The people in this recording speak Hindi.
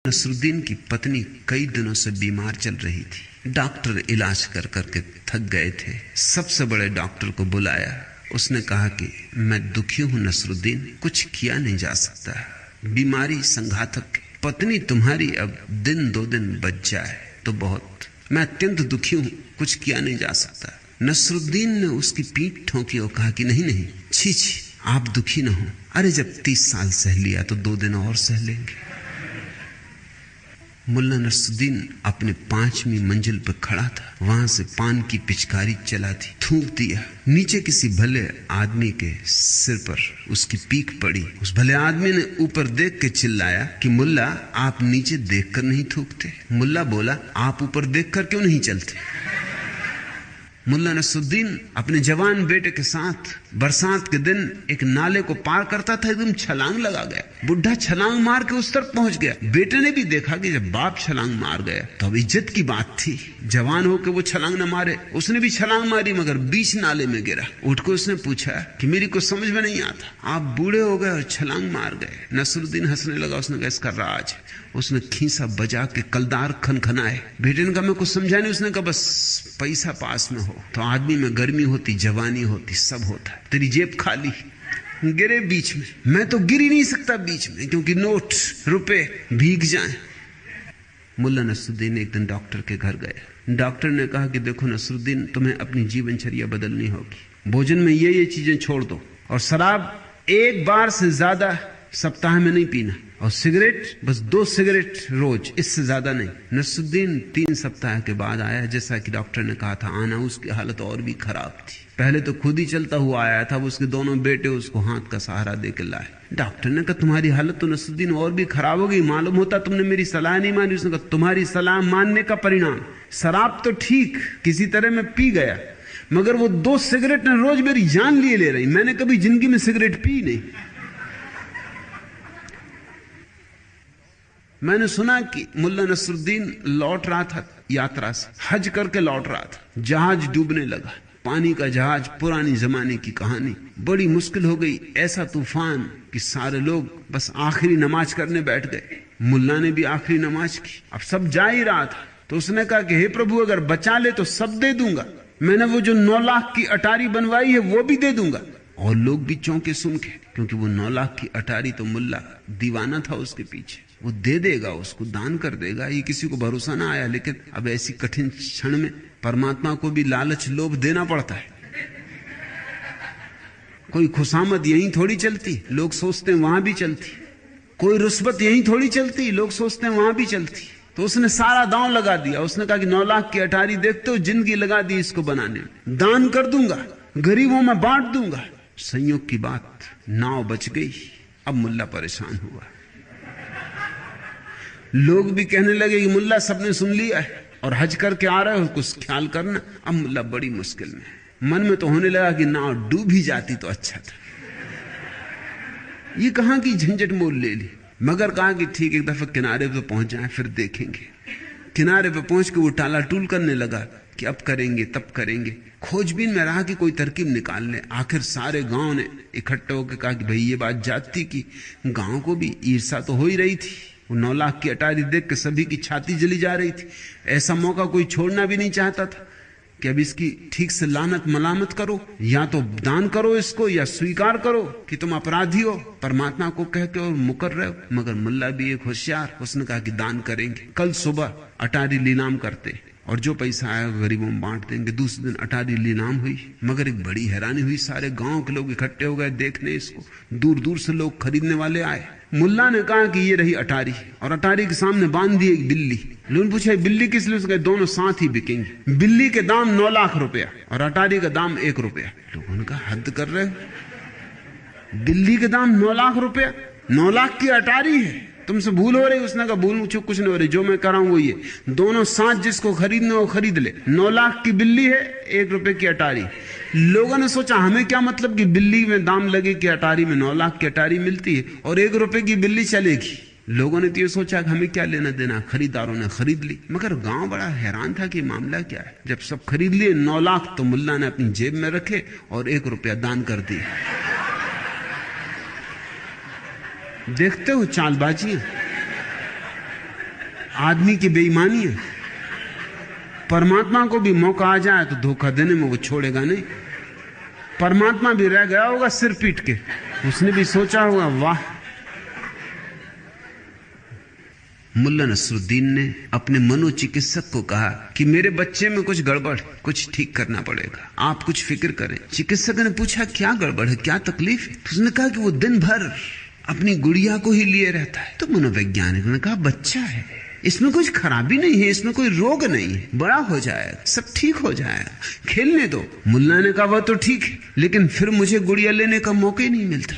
नसरुद्दीन की पत्नी कई दिनों से बीमार चल रही थी। डॉक्टर इलाज कर करके थक गए थे। सबसे बड़े डॉक्टर को बुलाया। उसने कहा कि मैं दुखी हूं नसरुद्दीन, कुछ किया नहीं जा सकता, बीमारी संघातक, पत्नी तुम्हारी अब दिन 2 दिन बच जाए तो बहुत, मैं अत्यंत दुखी हूं, कुछ किया नहीं जा सकता। नसरुद्दीन ने उसकी पीठ ठोंकी और कहा कि नहीं नहीं, छी छी, आप दुखी न हो। अरे जब 30 साल सह लिया तो 2 दिन और सह लेंगे। मुल्ला नसरुद्दीन अपने 5वीं मंजिल पर खड़ा था। वहां से पान की पिचकारी चला थी, थूक दिया। नीचे किसी भले आदमी के सिर पर उसकी पीक पड़ी। उस भले आदमी ने ऊपर देख के चिल्लाया कि मुल्ला, आप नीचे देखकर नहीं थूकते। मुल्ला बोला, आप ऊपर देखकर क्यों नहीं चलते? मुल्ला नसरुद्दीन अपने जवान बेटे के साथ बरसात के दिन एक नाले को पार करता था, एकदम छलांग लगा गया। बुढ़ा छलांग मार के उस तरफ पहुंच गया। बेटे ने भी देखा कि जब बाप छलांग मार गया तो अब इज्जत की बात थी, जवान होकर वो छलांग न मारे। उसने भी छलांग मारी मगर बीच नाले में गिरा। उठ के उसने पूछा कि मेरी कुछ समझ में नहीं आता, आप बूढ़े हो गए और छलांग मार गए। नसरुद्दीन हंसने लगा। उसने कहा इसका राज है। उसने खींसा बजा के कलदार खनखनाए। बेटे ने कहा मैं कुछ समझा नहीं। उसने कहा बस पैसा पास में हो तो आदमी में गर्मी होती, जवानी होती, सब होता है। तेरी जेब खाली, गिरे बीच में। मैं तो गिर ही नहीं सकता बीच में, क्योंकि नोट रुपए भीग जाएं। मुल्ला नसरुद्दीन एक दिन डॉक्टर के घर गए। डॉक्टर ने कहा कि देखो नसरुद्दीन, तुम्हें अपनी जीवनचर्या बदलनी होगी। भोजन में ये चीजें छोड़ दो और शराब 1 बार से ज्यादा सप्ताह में नहीं पीना, और सिगरेट बस 2 सिगरेट रोज, इससे ज्यादा नहीं। नसरुद्दीन 3 सप्ताह के बाद आया। जैसा कि डॉक्टर ने कहा था आना, उसकी हालत और भी खराब थी। पहले तो खुद ही चलता हुआ आया था, उसके दोनों बेटे उसको हाथ का सहारा देकर लाए। डॉक्टर ने कहा तुम्हारी हालत तो नसरुद्दीन और भी खराब हो गई, मालूम होता तुमने मेरी सलाह नहीं मानी। उसने कहा तुम्हारी सलाह मानने का परिणाम, शराब तो ठीक किसी तरह में पी गया, मगर वो 2 सिगरेट ने रोज मेरी जान लिए ले रही। मैंने कभी जिंदगी में सिगरेट पी नहीं। मैंने सुना कि मुल्ला नसरुद्दीन लौट रहा था यात्रा से, हज करके लौट रहा था। जहाज डूबने लगा, पानी का जहाज, पुरानी जमाने की कहानी। बड़ी मुश्किल हो गई, ऐसा तूफान कि सारे लोग बस आखिरी नमाज करने बैठ गए। मुल्ला ने भी आखिरी नमाज की। अब सब जा ही रहा था तो उसने कहा कि हे प्रभु, अगर बचा ले तो सब दे दूंगा। मैंने वो जो 9 लाख की अटारी बनवाई है वो भी दे दूंगा। और लोग भी चौंके सुन के, क्योंकि वो 9 लाख की अटारी तो मुल्ला दीवाना था उसके पीछे। वो दे देगा, उसको दान कर देगा। ये किसी को भरोसा ना आया। लेकिन अब ऐसी कठिन क्षण में परमात्मा को भी लालच लोभ देना पड़ता है। कोई खुशामद यहीं थोड़ी चलती, लोग सोचते हैं वहां भी चलती। कोई रुस्बत यहीं थोड़ी चलती, लोग सोचते हैं वहां भी चलती। तो उसने सारा दांव लगा दिया। उसने कहा कि 9 लाख की अटारी देखते हो, जिंदगी लगा दी इसको बनाने में। दान कर दूंगा, गरीबों में बांट दूंगा। संयोग की बात, नाव बच गई। अब मुल्ला परेशान हुआ। लोग भी कहने लगे कि मुल्ला सबने सुन लिया है और हज करके आ रहे हो, कुछ ख्याल करना। अब मुल्ला बड़ी मुश्किल में। मन में तो होने लगा कि नाव डूब ही जाती तो अच्छा था। ये कहां की झंझट मोल ले ली। मगर कहा कि ठीक, एक दफा किनारे पे पहुंच जाए फिर देखेंगे। किनारे पे पहुंच के वो टाला टूल करने लगा कि अब करेंगे तब करेंगे। खोजबीन में रहा कि कोई तरकीब निकाल ले। आखिर सारे गांव ने इकट्ठे होकर कहा कि भाई ये बात जाती कि गांव को भी ईर्षा तो हो ही रही थी। वो 9 लाख की अटारी देख के सभी की छाती जली जा रही थी। ऐसा मौका कोई छोड़ना भी नहीं चाहता था कि अब इसकी ठीक से लानत मलामत करो, या तो दान करो इसको, या स्वीकार करो कि तुम अपराधी हो, परमात्मा को कह के और मुकर रहे हो। मगर मुल्ला भी एक होशियार, उसने कहा कि दान करेंगे। कल सुबह अटारी नीलाम करते और जो पैसा आया गरीबों में बांट देंगे। दूसरे दिन अटारी नीलाम हुई। मगर एक बड़ी हैरानी हुई, सारे गांव के लोग इकट्ठे हो गए देखने इसको। दूर दूर से लोग खरीदने वाले आए। मुल्ला ने कहा कि ये रही अटारी, और अटारी के सामने बांध दी एक बिल्ली। लोगों पूछा बिल्ली किस लिए? उसके दोनों साथ ही बिकेंगे। बिल्ली के दाम 9 लाख रुपया और अटारी का दाम 1 रुपया। लोगों ने कहा हद कर रहे हो, बिल्ली के दाम 9 लाख रुपया, 9 लाख की अटारी है, तुमसे भूल हो रही। उसने कहा भूल कुछ नहीं हो रही, जो मैं कर रहा हूं वो ये, दोनों साथ जिसको खरीदना हो खरीद ले। 9 लाख की बिल्ली है, 1 रुपए की अटारी। लोगों ने सोचा हमें क्या मतलब कि बिल्ली में दाम लगे कि अटारी में 9 लाख की अटारी मिलती है और 1 रुपए की बिल्ली चलेगी। लोगों ने तो ये सोचा कि हमें क्या लेना देना। खरीदारों ने खरीद ली। मगर गांव बड़ा हैरान था कि मामला क्या है। जब सब खरीद लिए 9 लाख तो मुल्ला ने अपनी जेब में रखे और 1 रुपया दान कर दिया। देखते हो चालबाजी। आदमी की बेईमानी है। परमात्मा को भी मौका आ जाए तो धोखा देने में वो छोड़ेगा नहीं। परमात्मा भी रह गया होगा सिर पीट के, उसने भी सोचा होगा वाह। मुल्ला नसरुद्दीन ने अपने मनोचिकित्सक को कहा कि मेरे बच्चे में कुछ गड़बड़, कुछ ठीक करना पड़ेगा, आप कुछ फिक्र करें। चिकित्सक ने पूछा क्या गड़बड़ है, क्या तकलीफ है? तो उसने कहा कि वो दिन भर अपनी गुड़िया को ही लिए रहता है। तो मनोवैज्ञानिक ने कहा बच्चा है, इसमें कुछ खराबी नहीं है, इसमें कोई रोग नहीं है, बड़ा हो जाएगा, सब ठीक हो जाएगा, खेलने दो। मुल्ला ने कहा वह तो ठीक है, लेकिन फिर मुझे गुड़िया लेने का मौका ही नहीं मिलता।